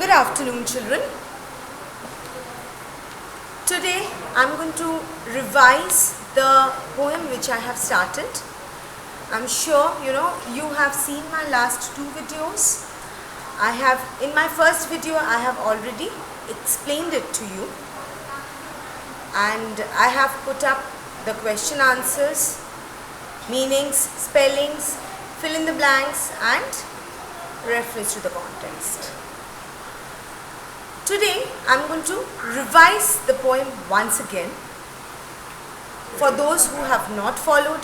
Good afternoon, children. Today I'm going to revise the poem which I have started. I'm sure you have seen my last two videos. In my first video I have already explained it to you, and I have put up the question answers, meanings, spellings, fill in the blanks and reference to the context. Today I am going to revise the poem once again. For those who have not followed,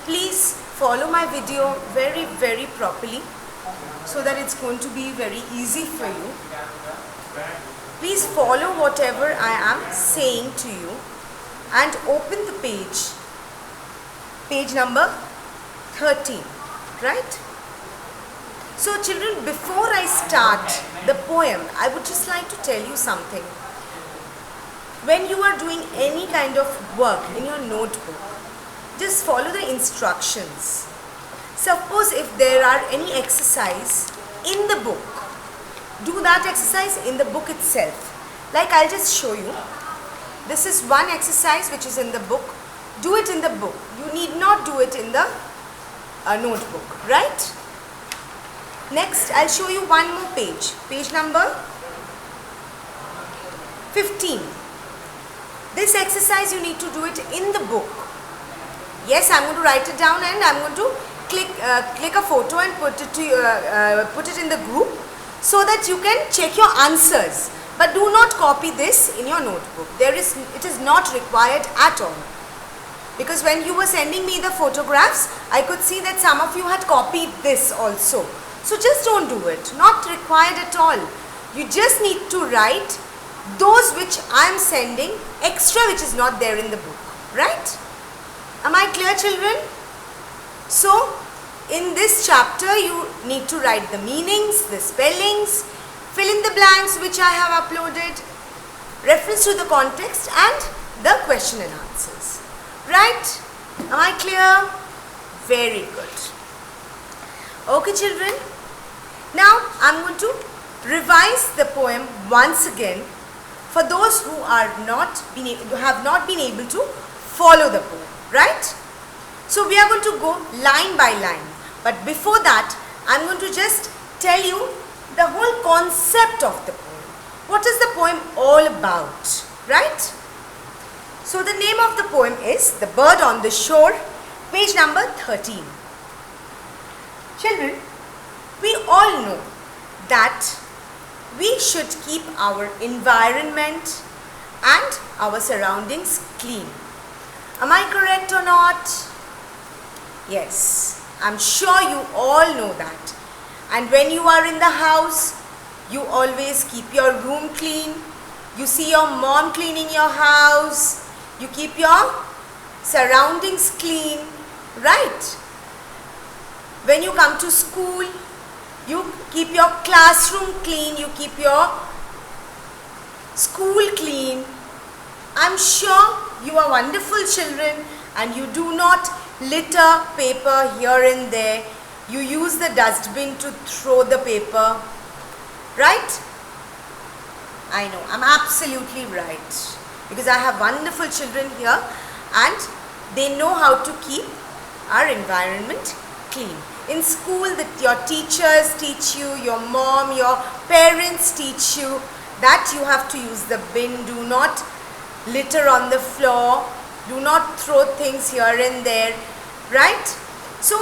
please follow my video very properly so that it's going to be very easy for you. Please follow whatever I am saying to you and open the page number 13, right? So children, before I start the poem, I would just like to tell you something. When you are doing any kind of work in your notebook, just follow the instructions. Suppose if there are any exercise in the book, do that exercise in the book itself. Like I'll just show you. This is one exercise which is in the book. Do it in the book. You need not do it in the notebook, right? Next, I'll show you one more page. Page number 15. This exercise you need to do it in the book. Yes, I'm going to write it down and I'm going to click a photo and put it in the group so that you can check your answers. But do not copy this in your notebook. It is not required at all. Because when you were sending me the photographs, I could see that some of you had copied this also. So just don't do it. Not required at all. You just need to write those which I am sending extra, which is not there in the book. Right? Am I clear, children? So in this chapter you need to write the meanings, the spellings, fill in the blanks which I have uploaded, reference to the context and the question and answers. Right? Am I clear? Very good. Okay, children. Now I am going to revise the poem once again for those who have not been able to follow the poem, right? So we are going to go line by line, but before that I am going to just tell you the whole concept of the poem. What is the poem all about, right? So the name of the poem is The Bird on the Shore, page number 13. Children, we all know that we should keep our environment and our surroundings clean. Am I correct or not? Yes, I'm sure you all know that. And when you are in the house, you always keep your room clean. You see your mom cleaning your house. You keep your surroundings clean, right? When you come to school, you keep your classroom clean, you keep your school clean. I'm sure you are wonderful children and you do not litter paper here and there. You use the dustbin to throw the paper, right? I know, I'm absolutely right, because I have wonderful children here and they know how to keep our environment clean. In school, your teachers teach you, your mom, your parents teach you that you have to use the bin. Do not litter on the floor. Do not throw things here and there, right? So,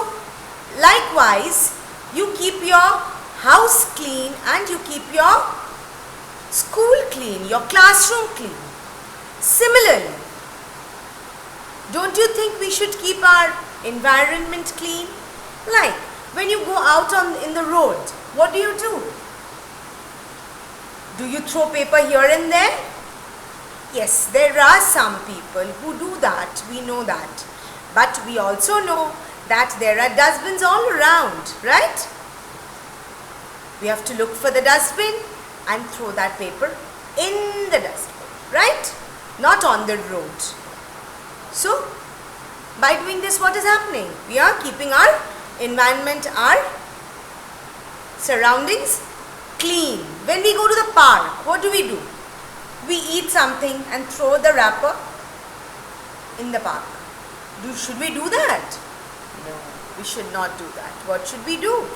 likewise, you keep your house clean and you keep your school clean, your classroom clean. Similarly, don't you think we should keep our environment clean? Like when you go out in the road, what do? Do you throw paper here and there? Yes, there are some people who do that, we know that. But we also know that there are dustbins all around, right? We have to look for the dustbin and throw that paper in the dustbin, right? Not on the road. So, by doing this, what is happening? We are keeping our environment, our surroundings clean. When we go to the park, what do? We eat something and throw the wrapper in the park. Should we do that? No, we should not do that. What should we do?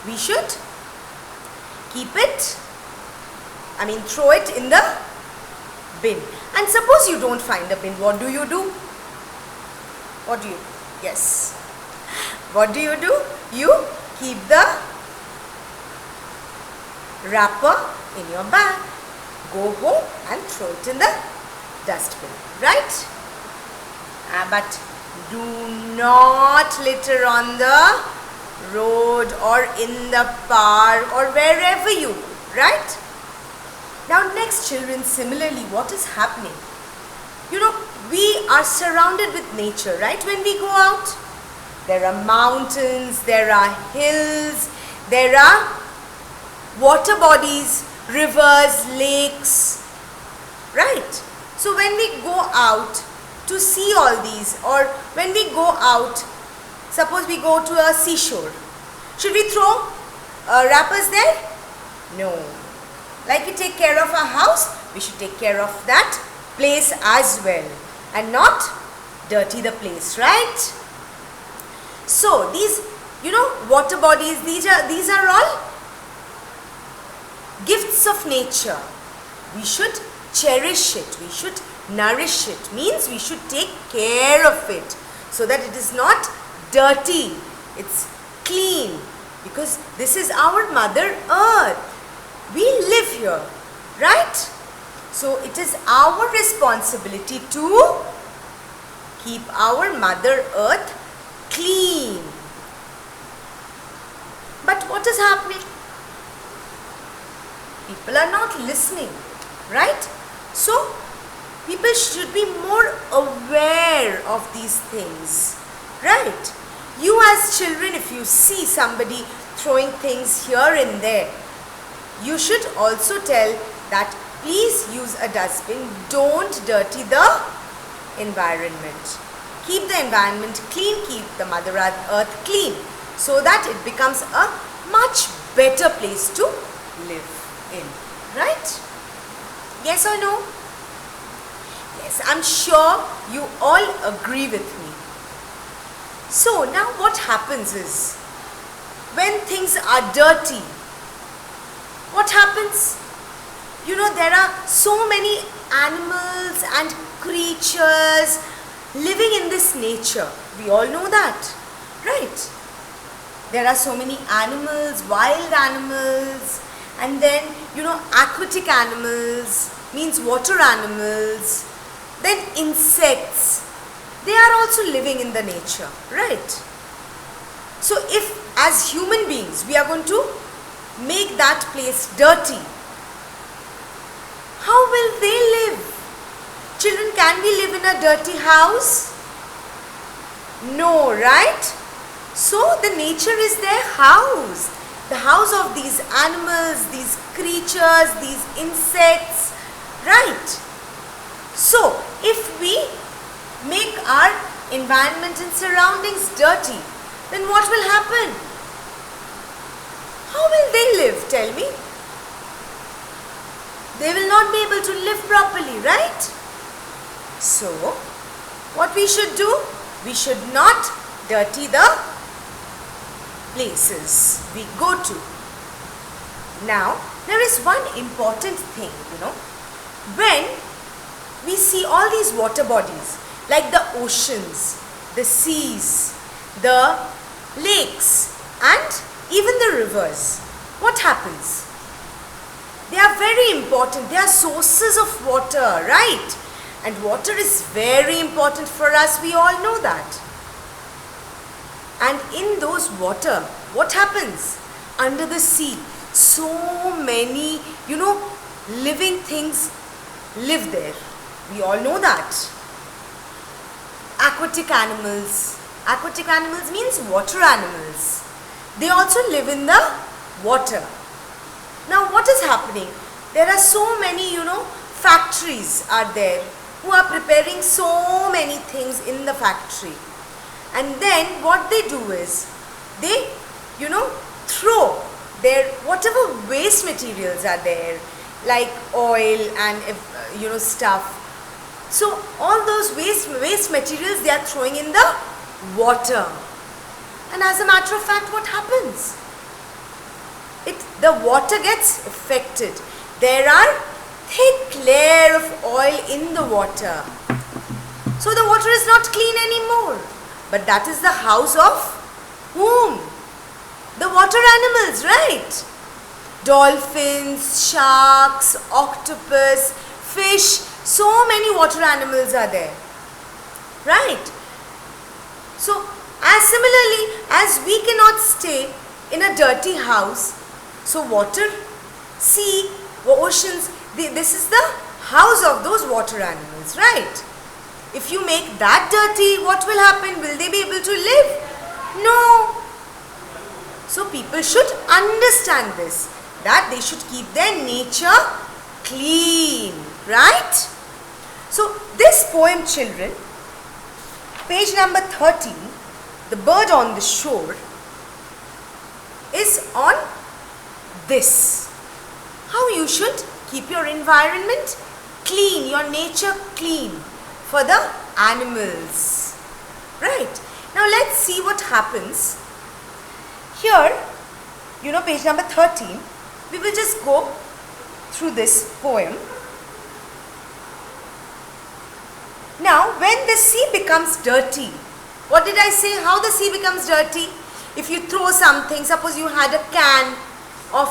We should keep it, throw it in the bin. And suppose you don't find the bin, what do? Yes. What do? You keep the wrapper in your bag. Go home and throw it in the dustbin, right? But do not litter on the road or in the park or wherever you go, right? Now next, children, similarly, what is happening? We are surrounded with nature, right? When we go out, there are mountains, there are hills, there are water bodies, rivers, lakes, right? So when we go out to see all these, or when we go out, suppose we go to a seashore, should we throw wrappers there? No. Like we take care of our house, we should take care of that place as well and not dirty the place, right? So these, water bodies, these are all gifts of nature. We should cherish it, we should nourish it, means we should take care of it so that it is not dirty, it's clean, because this is our Mother Earth. We live here, right? So it is our responsibility to keep our Mother Earth clean. But what is happening? People are not listening, right? So people should be more aware of these things, right? You as children, if you see somebody throwing things here and there, you should also tell that please use a dustbin, don't dirty the environment. Keep the environment clean, keep the Mother Earth clean, so that it becomes a much better place to live in, right? Yes or no? Yes, I'm sure you all agree with me. So now what happens is, when things are dirty, what happens? There are so many animals and creatures living in this nature. We all know that, right? There are so many animals, wild animals, and then, aquatic animals, means water animals, then insects. They are also living in the nature, right? So if as human beings we are going to make that place dirty, how will they live? Children, can we live in a dirty house? No, right? So the nature is their house. The house of these animals, these creatures, these insects, right? So if we make our environment and surroundings dirty, then what will happen? How will they live, tell me? They will not be able to live properly, right? So, what we should do? We should not dirty the places we go to. Now, there is one important thing, when we see all these water bodies, like the oceans, the seas, the lakes, and even the rivers, what happens? They are very important. They are sources of water, right? And water is very important for us. We all know that. And in those water, what happens? Under the sea, so many, living things live there. We all know that. Aquatic animals. Aquatic animals means water animals. They also live in the water. Now what is happening? There are so many, factories are there who are preparing so many things in the factory. And then what they do is, they, throw whatever waste materials are there, like oil and stuff. So all those waste materials they are throwing in the water. And as a matter of fact, what happens? The water gets affected. There are thick layer of oil in the water. So the water is not clean anymore. But that is the house of whom? The water animals, right? Dolphins, sharks, octopus, fish, so many water animals are there. Right? So as similarly as we cannot stay in a dirty house, so water, sea, oceans, this is the house of those water animals, right? If you make that dirty, what will happen? Will they be able to live? No. So people should understand this, that they should keep their nature clean, right? So this poem, children, page number 13, The Bird on the Shore, is on this. How you should keep your environment clean, your nature clean for the animals. Right. Now let's see what happens. Here, page number 13, we will just go through this poem. Now, when the sea becomes dirty, what did I say? How the sea becomes dirty? If you throw something, suppose you had a can of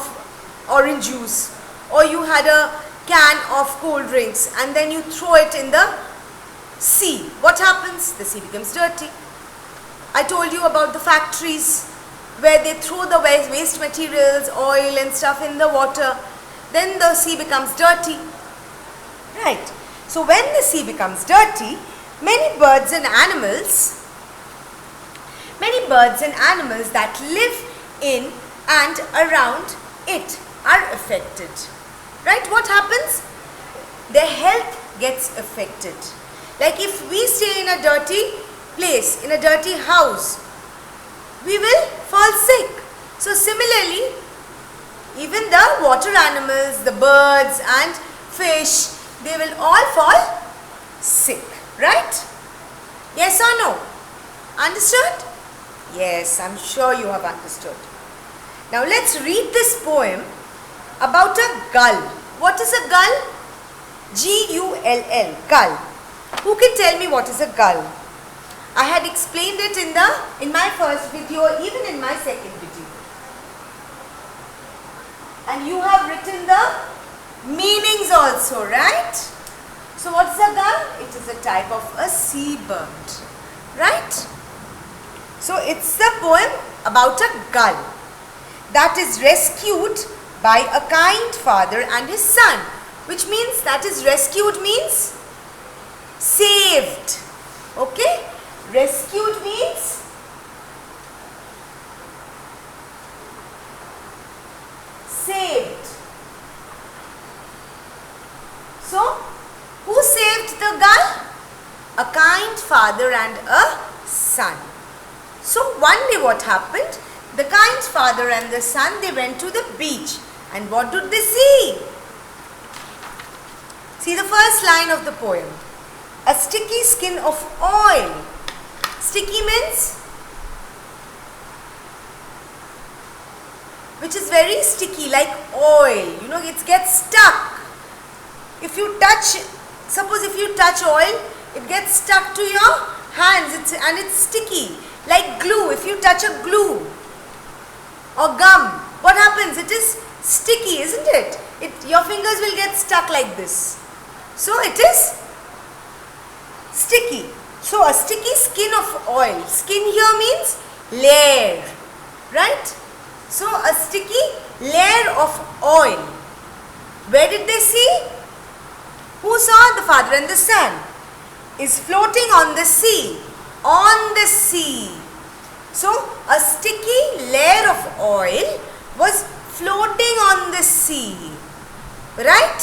orange juice or you had a can of cold drinks and then you throw it in the sea. What happens? The sea becomes dirty. I told you about the factories where they throw the waste materials, oil and stuff in the water. Then the sea becomes dirty. Right. So when the sea becomes dirty, many birds and animals that live in and around it are affected. Right? What happens? Their health gets affected. Like if we stay in a dirty place, in a dirty house, we will fall sick. So similarly, even the water animals, the birds and fish, they will all fall sick. Right? Yes or no? Understood? Yes, I'm sure you have understood. Now let's read this poem about a gull. What is a gull? G-U-L-L, gull. Who can tell me what is a gull? I had explained it in my first video, even in my second video. And you have written the meanings also, right? So what is a gull? It is a type of a seabird, right? So it's the poem about a gull that is rescued by a kind father and his son, which means that is rescued means saved. Okay? Rescued means saved. So, who saved the gull? A kind father and a son. So, one day what happened? The kind father and the son, they went to the beach. And what did they see? See the first line of the poem. A sticky skin of oil. Sticky means which is very sticky, like oil. It gets stuck. If you touch, suppose if you touch oil, it gets stuck to your hands and it's sticky. Like glue, if you touch a glue or gum, what happens? It is sticky, isn't it? Your fingers will get stuck like this. So it is sticky. So a sticky skin of oil. Skin here means layer, right? So a sticky layer of oil. Where did they see? Who saw? The father and the son. Is floating on the sea. On the sea. So a sticky layer of oil was floating on the sea. Right?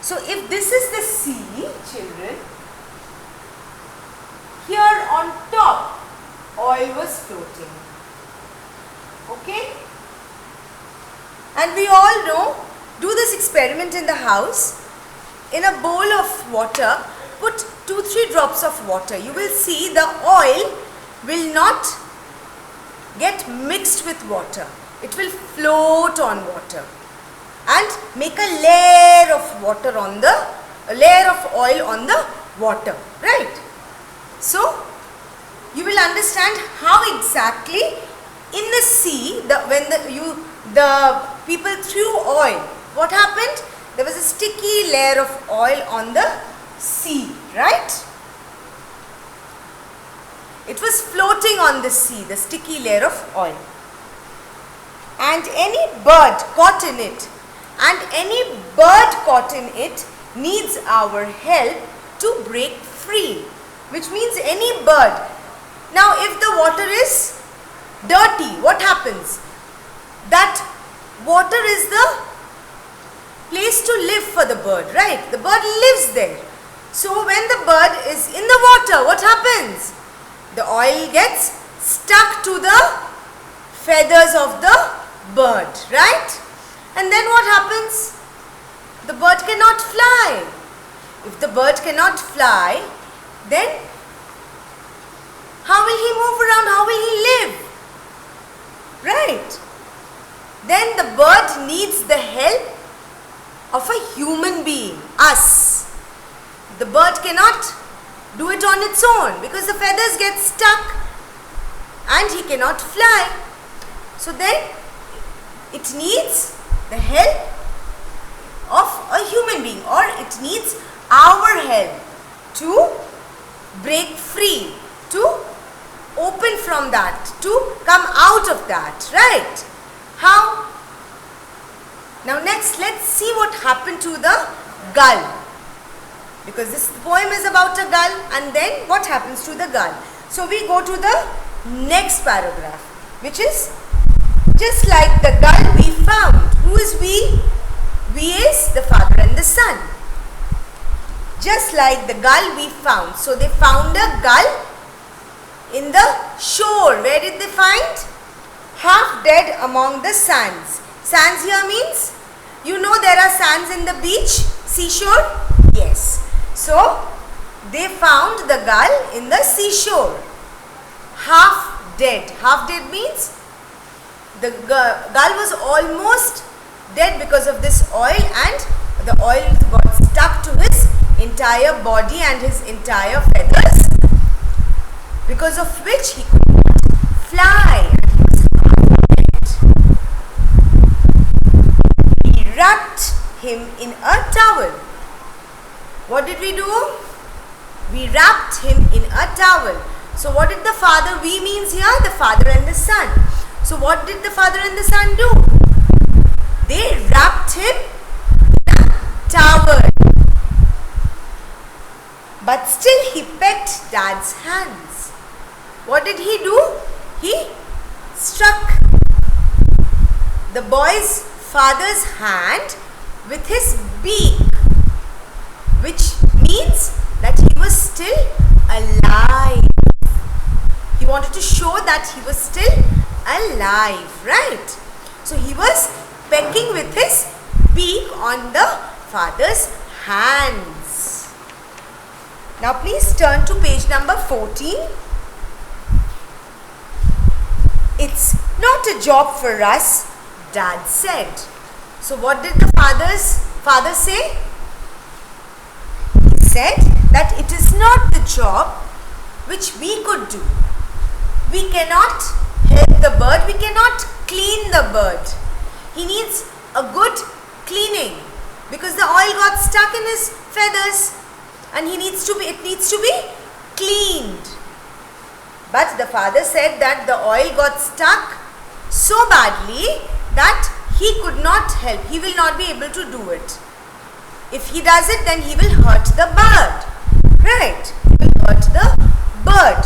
So if this is the sea, children, here on top oil was floating. Okay? And we all know, do this experiment in the house. In a bowl of water, put 2-3 drops of water. You will see the oil will not get mixed with water. It will float on water and make a layer of water on the, a layer of oil on the water, right? So you will understand how exactly in the sea, when the people threw oil, what happened? There was a sticky layer of oil on the sea, right? It was floating on the sea, the sticky layer of oil. And any bird caught in it, needs our help to break free, which means any bird. Now if the water is dirty, what happens? That water is the place to live for the bird, right? The bird lives there. So when the bird is in the water, what happens? The oil gets stuck to the feathers of the bird, right? And then what happens? The bird cannot fly. If the bird cannot fly, then how will he move around? How will he live? Right? Then the bird needs the help of a human being, us. The bird cannot do it on its own because the feathers get stuck and he cannot fly. So then it needs the help of a human being, or it needs our help to break free, to open from that, to come out of that, right? How? Now next, let's see what happened to the gull, because this poem is about a gull, and then what happens to the gull. So we go to the next paragraph, which is just like the gull we found. Who is we? We is the Father and the Son. Just like the gull we found. So they found a gull in the shore. Where did they find? Half dead among the sands. Sands here means, you know there are sands in the beach, seashore? Yes. So they found the gull in the seashore. Half dead. Half dead means the gull was almost dead because of this oil, and the oil got stuck to his entire body and his entire feathers, because of which he could not fly. He wrapped him in a towel. What did we do? We wrapped him in a towel. So what did the Father, we means here? The Father and the Son. So what did the Father and the Son do? They wrapped him in a towel. But still he pecked Dad's hands. What did he do? He struck the boy's father's hand with his beak, which means that he was still alive. He wanted to show that he was still alive, right? So he was pecking with his beak on the father's hands. Now please turn to page number 14. It's not a job for us, Dad said. So what did the father say? He said that it is not the job which we could do. We cannot help the bird, we cannot clean the bird. He needs a good cleaning because the oil got stuck in his feathers and it needs to be cleaned. But the father said that the oil got stuck so badly that he could not help. He will not be able to do it. If he does it, then he will hurt the bird. Right? He will hurt the bird.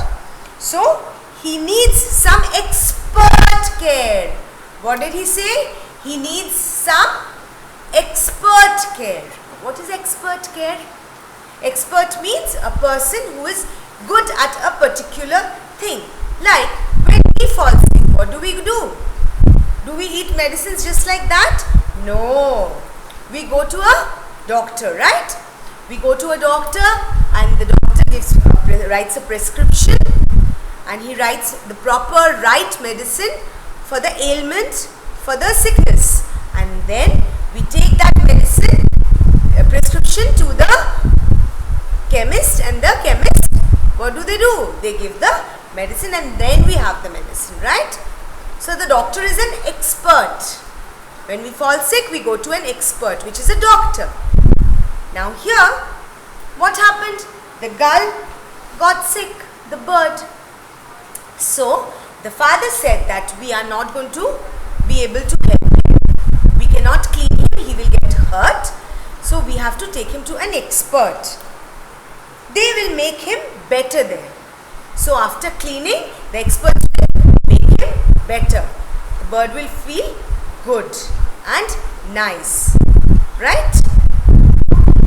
So he needs some expert care. What did he say? He needs some expert care. What is expert care? Expert means a person who is good at a particular thing. Like when we fall sick, what do? Do we eat need medicines just like that? No. We go to a doctor, right? We go to a doctor and the doctor writes a prescription, and he writes the proper right medicine for the ailment, for the sickness, and then we take that medicine prescription to the chemist, and the chemist, what do? They give the medicine, and then we have the medicine, right? So the doctor is an expert. When we fall sick, we go to an expert, which is a doctor. Now here, what happened? The gull got sick, the bird. So the father said that we are not going to be able to help him. We cannot clean him, he will get hurt. So we have to take him to an expert. They will make him better there. So after cleaning, the experts will make him better. The bird will feel good and nice. Right?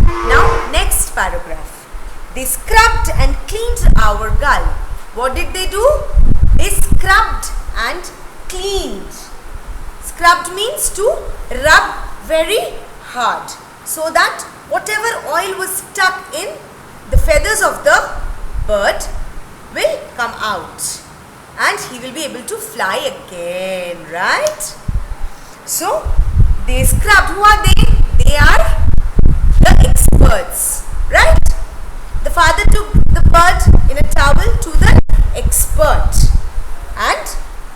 Now next paragraph. They scrubbed and cleaned our gull. What did they do? They scrubbed and cleaned. Scrubbed means to rub very hard, so that whatever oil was stuck in the feathers of the bird will come out, and he will be able to fly again, right? So they scrubbed. Who are they? They are the experts, right? The father took the bird in a towel to the expert, and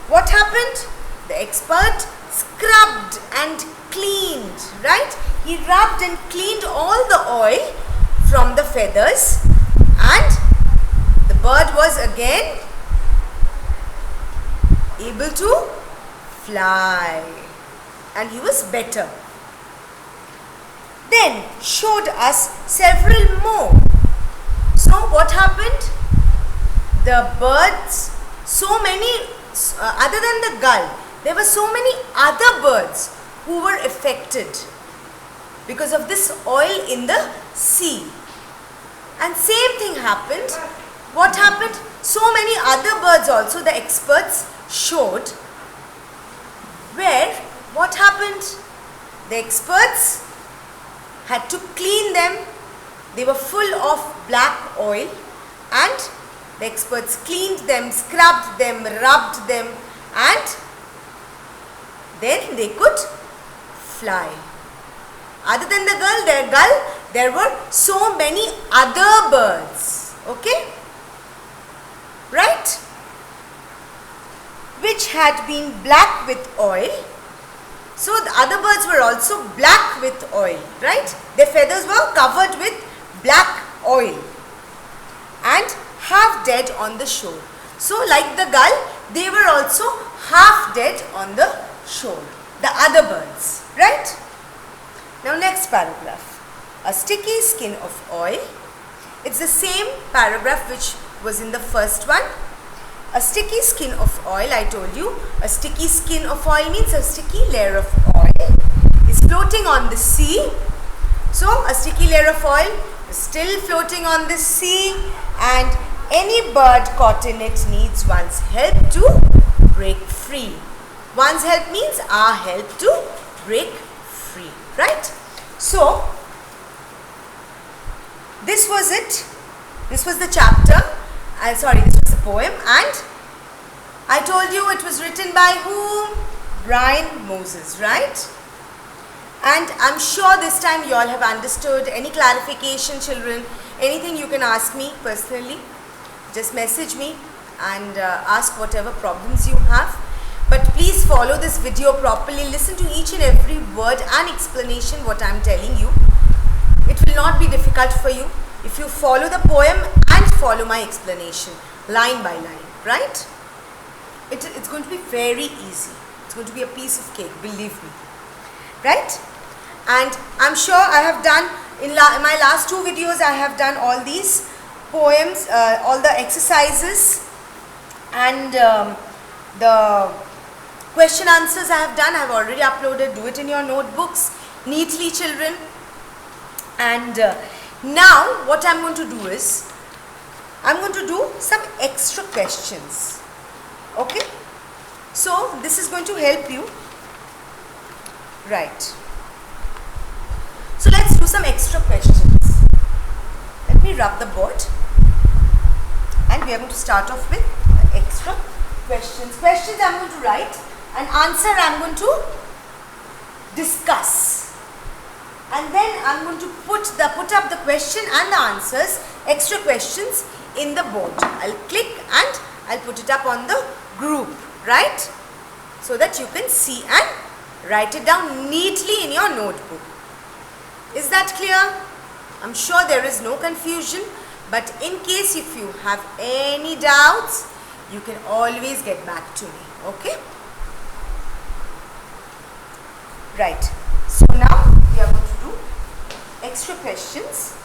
what happened? The expert scrubbed and cleaned, right? He rubbed and cleaned all the oil from the feathers, and the bird was again able to fly, and he was better. Then showed us several more. So what happened? The birds, so many, other than the gull, there were so many other birds who were affected because of this oil in the sea. And same thing happened. What happened? So many other birds also the experts showed. Where what happened? The experts had to clean them. They were full of black oil, and the experts cleaned them, scrubbed them, rubbed them, and then they could fly. Other than the gull, there were so many other birds. Okay? Right? Which had been black with oil. So the other birds were also black with oil, right? Their feathers were covered with black oil and half dead on the shore. So like the gull, they were also half dead on the shore. The other birds, right? Now next paragraph. A sticky skin of oil. It's the same paragraph which was in the first one. A sticky skin of oil, I told you. A sticky skin of oil means a sticky layer of oil is floating on the sea. So a sticky layer of oil is still floating on the sea, and any bird caught in it needs one's help to break free. One's help means our help to break free, right? So this was it. This was the chapter. This was the poem, and I told you it was written by whom? Brian Moses, right? And I'm sure this time you all have understood. Any clarification, children, anything you can ask me personally. Just message me and ask whatever problems you have. But please follow this video properly. Listen to each and every word and explanation what I'm telling you. It will not be difficult for you if you follow the poem and follow my explanation line by line, right? It's going to be very easy. It's going to be a piece of cake, believe me, right? And I'm sure I have done, in my last two videos, I have done all these poems, all the exercises, and the question answers I have done. I have already uploaded. Do it in your notebooks neatly, children. And now what I'm going to do is, I'm going to do some extra questions. Okay? So this is going to help you Right. So let's do some extra questions. Let me rub the board. And we are going to start off with extra questions. Questions I am going to write, and answer I am going to discuss. And then I am going to put up the question and the answers, extra questions, in the board. I'll click and I'll put it up on the group, right? So that you can see and write it down neatly in your notebook. Is that clear? I'm sure there is no confusion, but in case if you have any doubts, you can always get back to me, okay? Right. So now we are going to do extra questions.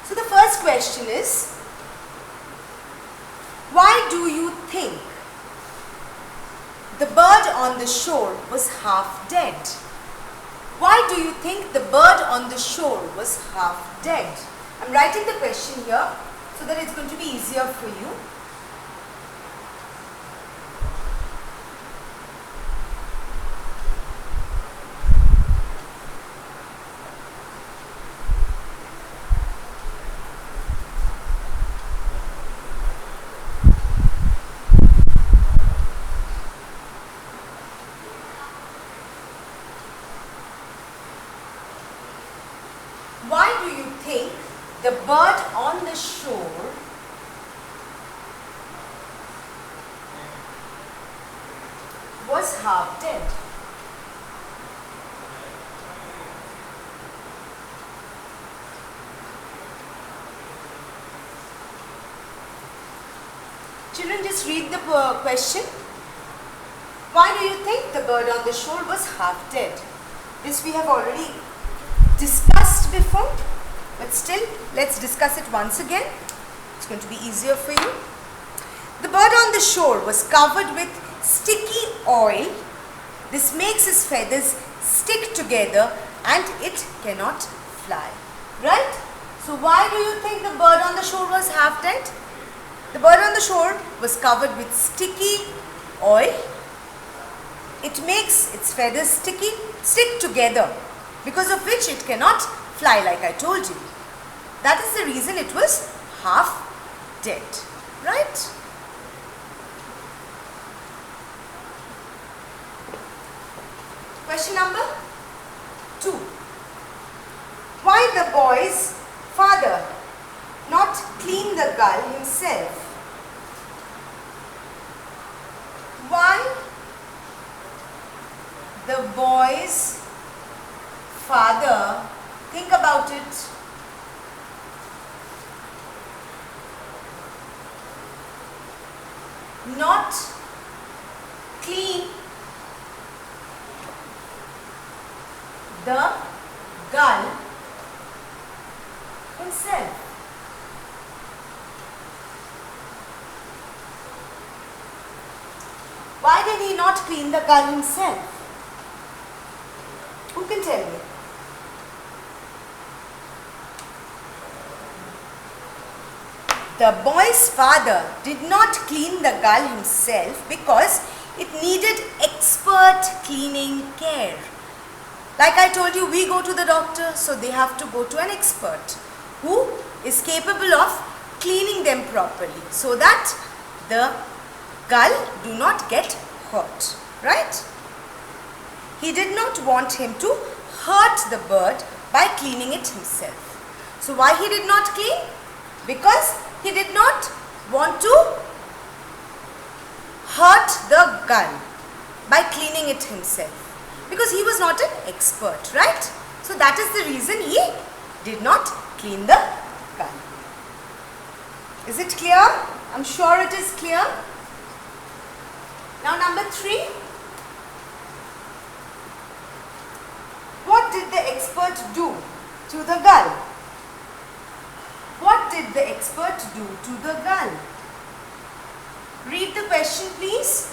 So the first question is, why do you think the bird on the shore was half dead? Why do you think the bird on the shore was half dead? I'm writing the question here so that it's going to be easier for you. Why do you think the bird on the shore was half dead? Children, just read the question. Why do you think the bird on the shore was half dead? This we have already discussed before, but still let's discuss it once again. It's going to be easier for you. The bird on the shore was covered with sticky oil. This makes his feathers stick together and it cannot fly. Right? So why do you think the bird on the shore was half dead? The bird on the shore was covered with sticky oil. It makes its feathers stick together, because of which it cannot fly, like I told you. That is the reason it was half dead, right? Question number 2. Why the boy's father not clean the gull himself? Why the boy's father, think about it, not clean the gull himself? Why did he not clean the gull himself? Who can tell me? The boy's father did not clean the gull himself because it needed expert cleaning care. Like I told you, we go to the doctor, so they have to go to an expert who is capable of cleaning them properly so that the gull do not get hurt, right? He did not want him to hurt the bird by cleaning it himself. So why he did not clean? Because he did not want to hurt the gull by cleaning it himself, because he was not an expert, right? So that is the reason he did not clean the gull. Is it clear? I'm sure it is clear. Now number 3. What did the expert do to the gull? What did the expert do to the gull? Read the question, please.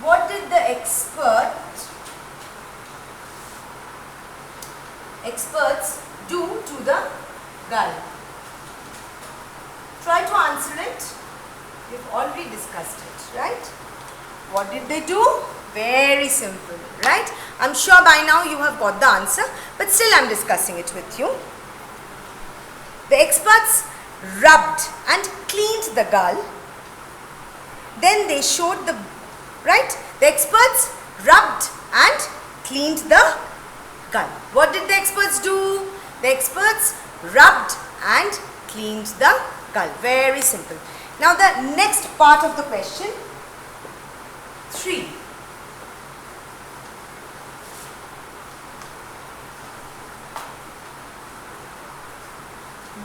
What did the experts do to the gull? Try to answer it. We've already discussed it, right? What did they do? Very simple, right? I'm sure by now you have got the answer, but still I'm discussing it with you. The experts rubbed and cleaned the gull. Then they showed the, right? The experts rubbed and cleaned the gull. What did the experts do? The experts rubbed and cleaned the gull. Very simple. Now the next part of the question, 3.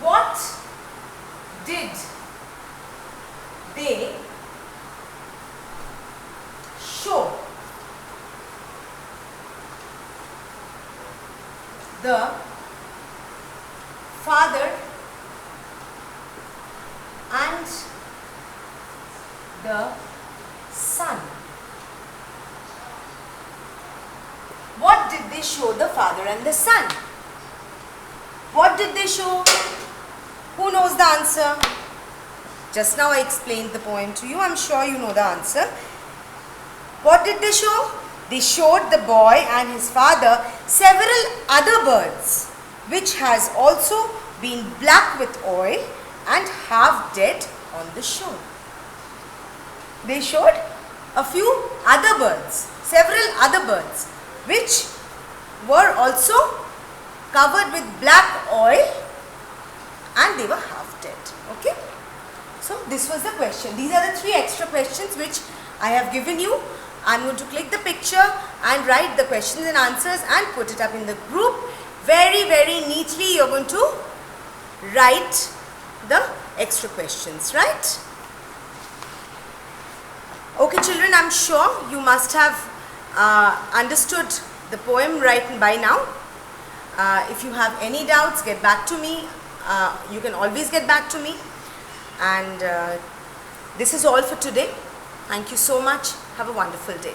What did they show the father and the son? What did they show the father and the son? What did they show? Who knows the answer? Just now I explained the poem to you. I'm sure you know the answer. What did they show? They showed the boy and his father several other birds, which has also been black with oil and half dead on the shore. They showed a few other birds, several other birds, which were also covered with black oil and they were half dead. Okay. So this was the question. These are the 3 extra questions which I have given you. I'm going to click the picture and write the questions and answers and put it up in the group. Very, very neatly you're going to write the extra questions, right? Okay children, I'm sure you must have understood the poem right by now. If you have any doubts, get back to me. You can always get back to me. And this is all for today. Thank you so much. Have a wonderful day.